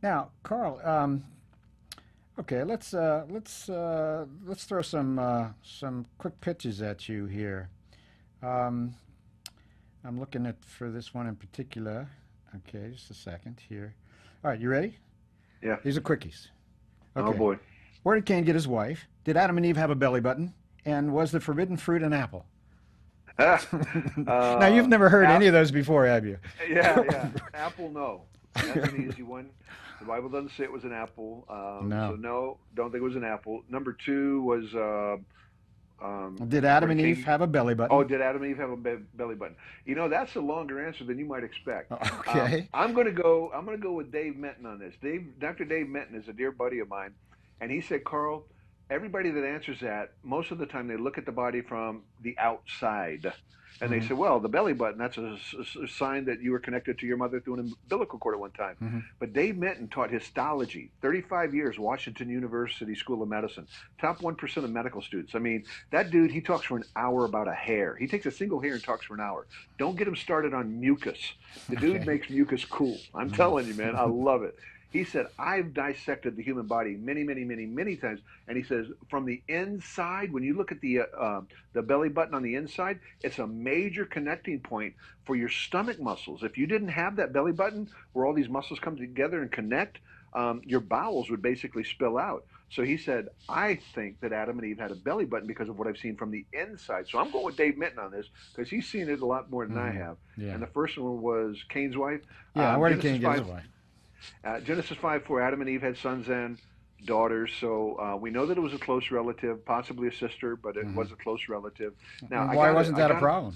Now, Carl, okay, let's throw some quick pitches at you here. Um, I'm looking at for this one in particular. Okay, just a second here. All right, you ready? Yeah. These are quickies. Oh Okay. boy. Where did Cain get his wife? Did Adam and Eve have a belly button? And was the forbidden fruit an apple? Now, you've uh, never heard any App, of those before, have you? yeah. Apple, no. That's an easy one. The Bible doesn't say it was an apple. So No. no, don't think it was an apple. Number two was Did where Adam did and Eve Cain? have a belly Oh, button? did Adam and Eve have a belly button? That's a longer answer than you might expect. Okay. I'm going to go. I'm going to go with Dave Menton on this. Dr. Dave Menton is a dear buddy of mine, and he said, Carl, everybody that answers that, most of the time they look at the body from the outside. And they Hmm. say, well, the belly button, that's a sign that you were connected to your mother through an umbilical cord at one time. Hmm. But Dave Menton taught histology, 35 years, Washington University School of Medicine, top 1% of medical students. I mean, that dude, he talks for an hour about a hair. He takes a single hair and talks for an hour. Don't get him started on mucus. The dude Okay. makes mucus cool. I'm telling you, man, I love it. He said, I've dissected the human body many, many, many, many times. And he says, from the inside, when you look at the belly button on the inside, it's a major connecting point for your stomach muscles. If you didn't have that belly button where all these muscles come together and connect, your bowels would basically spill out. So he said, I think that Adam and Eve had a belly button because of what I've seen from the inside. So I'm going with Dave Minton on this because he's seen it a lot more than I Hmm. have. Yeah. And the first one was Cain's wife. Yeah. Where did Genesis Cain get his 5, wife? Genesis 5, 4, Adam and Eve had sons and daughters. So we know that it was a close relative, possibly a sister, but it Hmm. was a close relative. Now And why wasn't that a problem?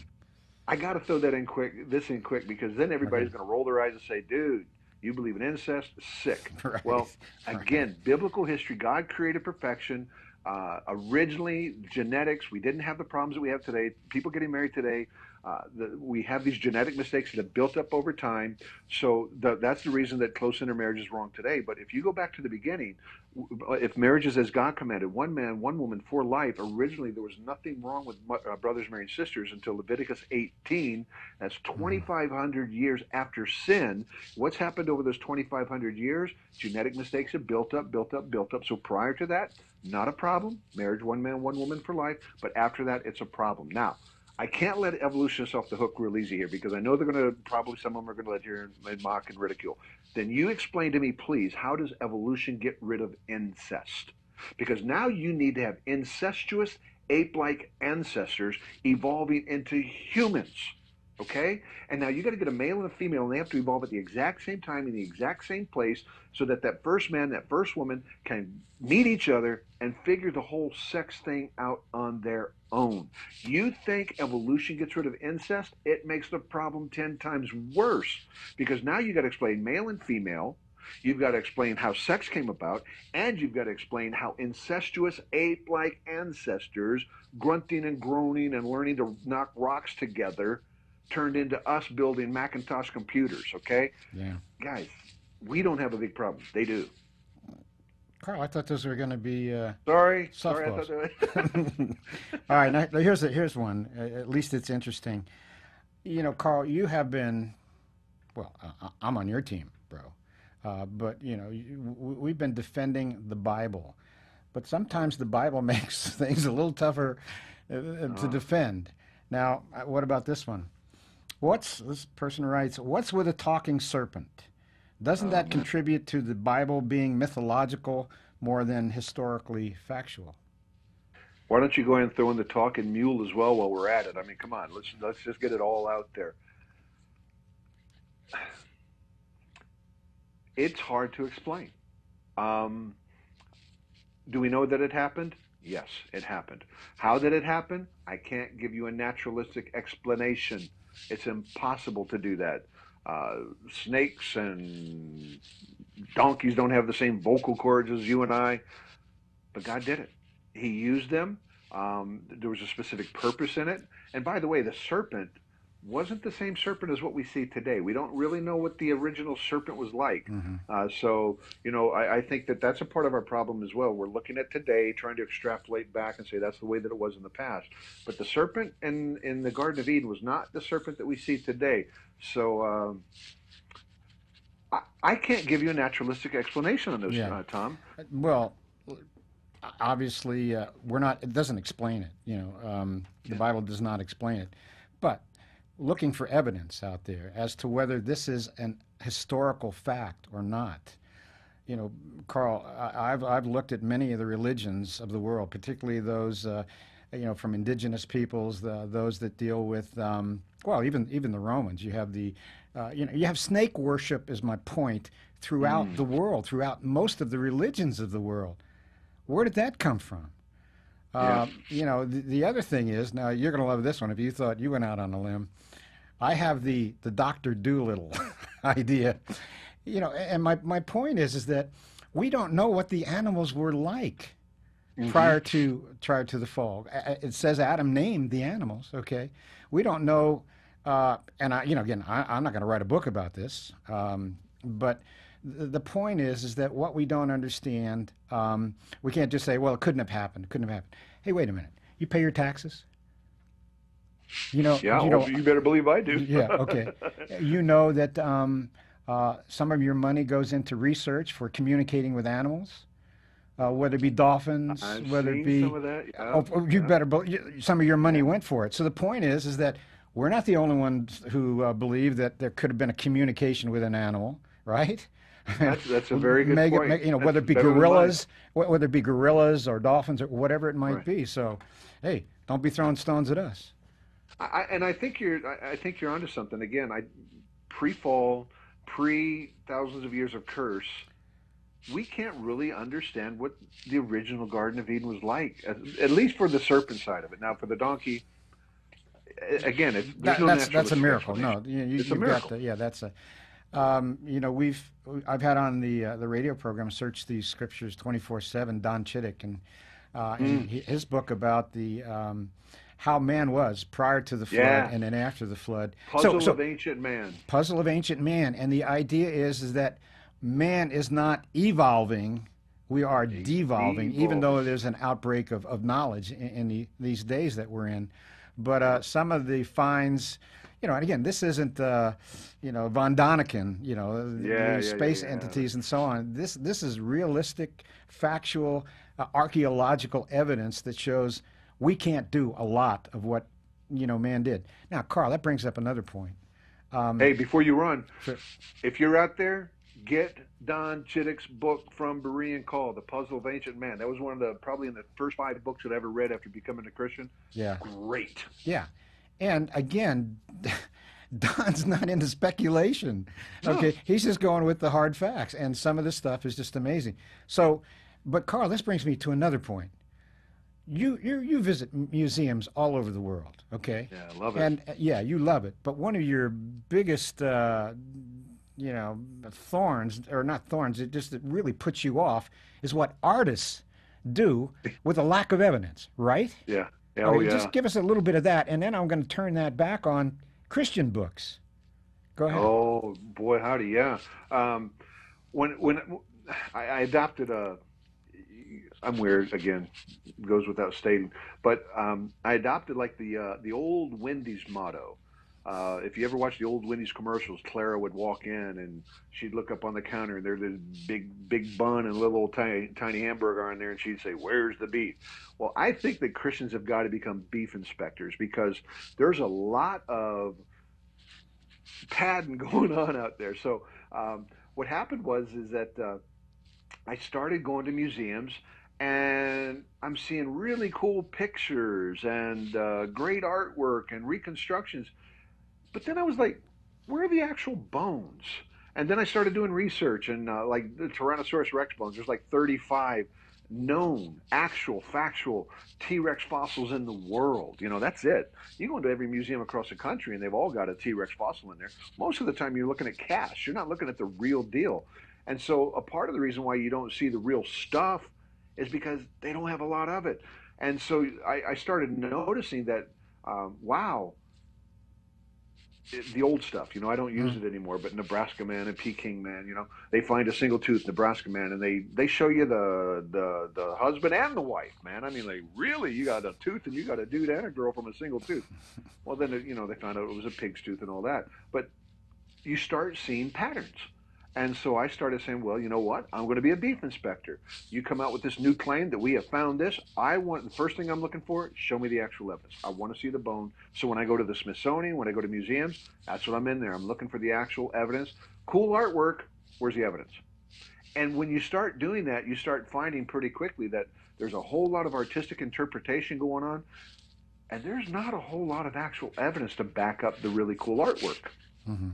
I gotta throw that in quick, this in quick, because then Okay. everybody's gonna roll their eyes and say, dude, you believe in incest? Sick. Right. Well, Right. again, biblical history, God created perfection. Originally, genetics, we didn't have the problems that we have today. People getting married today, we have these genetic mistakes that have built up over time. So that's the reason that close intermarriage is wrong today. But if you go back to the beginning, if marriage is as God commanded, one man, one woman for life, originally there was nothing wrong with brothers marrying sisters until Leviticus 18. That's Hmm. 2,500 years after sin. What's happened over those 2,500 years? Genetic mistakes have built up, built up, built up. So prior to that, not a problem. Marriage, one man, one woman for life. But after that, it's a problem. Now, I can't let evolutionists off the hook real easy here because I know they're going to probably some of them are going to let here and mock and ridicule. Then you explain to me, please, how does evolution get rid of incest? Because now you need to have incestuous ape like ancestors evolving into humans. Okay? And now you got to get a male and a female, and they have to evolve at the exact same time in the exact same place so that that first man, that first woman can meet each other and figure the whole sex thing out on their own. You think evolution gets rid of incest? It makes the problem 10 times worse because now you got to explain male and female. You've got to explain how sex came about, and you've got to explain how incestuous ape like ancestors, grunting and groaning and learning to knock rocks together, turned into us building Macintosh computers, okay? Yeah. Guys, we don't have a big problem. They do. Carl, I thought those were going to be Sorry, I thought softballs. that All was. right. Now here's one. At least it's interesting. Carl, you have been. Well, I'm on your team, bro. But we've been defending the Bible, but sometimes the Bible makes things a little tougher to uh, defend. Now, what about this one? This person writes, what's with a talking serpent? Doesn't that man. contribute to the Bible being mythological more than historically factual? Why don't you go ahead and throw in the talking mule as well while we're at it? I mean, come on, let's just get it all out there. It's hard to explain. Um, do we know that it happened? Yes, it happened. How did it happen? I can't give you a naturalistic explanation. It's impossible to do that. Uh, Snakes and donkeys don't have the same vocal cords as you and I, but God did it. He used them. There was a specific purpose in it. And by the way, the serpent wasn't the same serpent as what we see today. We don't really know what the original serpent was like. Hmm. So I think that that's a part of our problem as well. We're looking at today, trying to extrapolate back and say that's the way that it was in the past. But the serpent in the Garden of Eden was not the serpent that we see today. So I can't give you a naturalistic explanation on those, Yeah. Tom. Well, obviously, we're not. It doesn't explain it. The Yeah. Bible does not explain it. But looking for evidence out there as to whether this is an historical fact or not. You know, Carl, I've looked at many of the religions of the world, particularly those, from indigenous peoples, those that deal with, well, even the Romans. You have you have snake worship, is my point, throughout the Mm, world, throughout most of the religions of the world. Where did that come from? yeah. The other thing is, now you're going to love this one if you thought you went out on a limb. I have the Doctor Doolittle idea. And my point is that we don't know what the animals were like Hmm. prior to the fall. It says Adam named the animals. Okay, we don't know. And again, I'm not going to write a book about this. But the point is that what we don't understand, we can't just say, well, it couldn't have happened. It couldn't have happened. Hey, wait a minute. You pay your taxes? You know, Yeah. you Well, know, you better believe I do. yeah, okay. You know that some of your money goes into research for communicating with animals, whether it be dolphins, I've whether it seen some be, of that. Yeah. you Yeah. better, some of your money Yeah. went for it. So the point is that we're not the only ones who believe that there could have been a communication with an animal, right? That's a very good point. That's Whether it be better than mine. whether it be gorillas or dolphins or whatever it might Right. be. So, hey, don't be throwing stones at us. And I think you're onto something. Again, I pre-fall, pre thousands of years of curse. We can't really understand what the original Garden of Eden was like, at least for the serpent side of it. Now, for the donkey, again, there's no That's a naturalistic miracle. explanation. No, It's a you've got miracle. the yeah. That's a I've had on the radio program Search These Scriptures 24/7 Don Chittick and Mm, his book about the how man was prior to the flood yeah. and then after the flood. Puzzle So of ancient man. puzzle of ancient man, and the idea is that man is not evolving. We are devolving, even though Devolving. there's an outbreak of knowledge these days that we're in. But Yep. some of the finds, and again, this isn't, von Daniken, Yeah, the yeah, yeah, space yeah. entities and so on. This is realistic, factual, archaeological evidence that shows we can't do a lot of what, man did. Now, Carl, that brings up another point. Um, Hey, before you run, Sure. if you're out there, get Don Chittick's book from Berean Call, The Puzzle of Ancient Man. That was one of the probably in the first five books that I ever read after becoming a Christian. Yeah, Great. yeah. And again, Don's not into speculation. No. Okay, he's just going with the hard facts, and some of this stuff is just amazing. So, but Carl, this brings me to another point. You visit museums all over the world, okay? Yeah, I love it. And yeah, you love it. But one of your biggest, thorns, or not thorns, it really puts you off, is what artists do with a lack of evidence, right? Yeah. Yeah, oh Okay, yeah. just give us a little bit of that, and then I'm going to turn that back on Christian books. Go ahead. Oh boy, howdy, yeah. Um, when I adopted a, I'm weird again, goes without stating, but I adopted like the old Wendy's motto. If you ever watch the old Wendy's commercials, Clara would walk in and she'd look up on the counter and there's this big bun and a little old tiny hamburger on there, and she'd say, "Where's the beef?" Well, I think that Christians have got to become beef inspectors because there's a lot of padding going on out there. So what happened was is that I started going to museums, and I'm seeing really cool pictures and great artwork and reconstructions. But then I was like, where are the actual bones? And then I started doing research, and like the Tyrannosaurus Rex bones, there's like 35 known, actual, factual T Rex fossils in the world. That's it. You go into every museum across the country, and they've all got a T Rex fossil in there. Most of the time, you're looking at cash. You're not looking at the real deal. And so, a part of the reason why you don't see the real stuff is because they don't have a lot of it. And so, I started noticing that, wow, the old stuff. I don't use Mm. it anymore, but Nebraska Man and Peking Man, they find a single tooth Nebraska Man, and they show you the husband and the wife, man. I mean, like, really, you got a tooth and you got a dude and a girl from a single tooth. Well, then they found out it was a pig's tooth and all that. But you start seeing patterns, And so I started saying, well, you know what? I'm going to be a beef inspector. You come out with this new claim that we have found this. I want, the first thing I'm looking for, show me the actual evidence. I want to see the bone. So when I go to the Smithsonian, when I go to museums, that's what I'm in there. I'm looking for the actual evidence. Cool artwork. Where's the evidence? And when you start doing that, you start finding pretty quickly that there's a whole lot of artistic interpretation going on, and there's not a whole lot of actual evidence to back up the really cool artwork. Mm-hmm.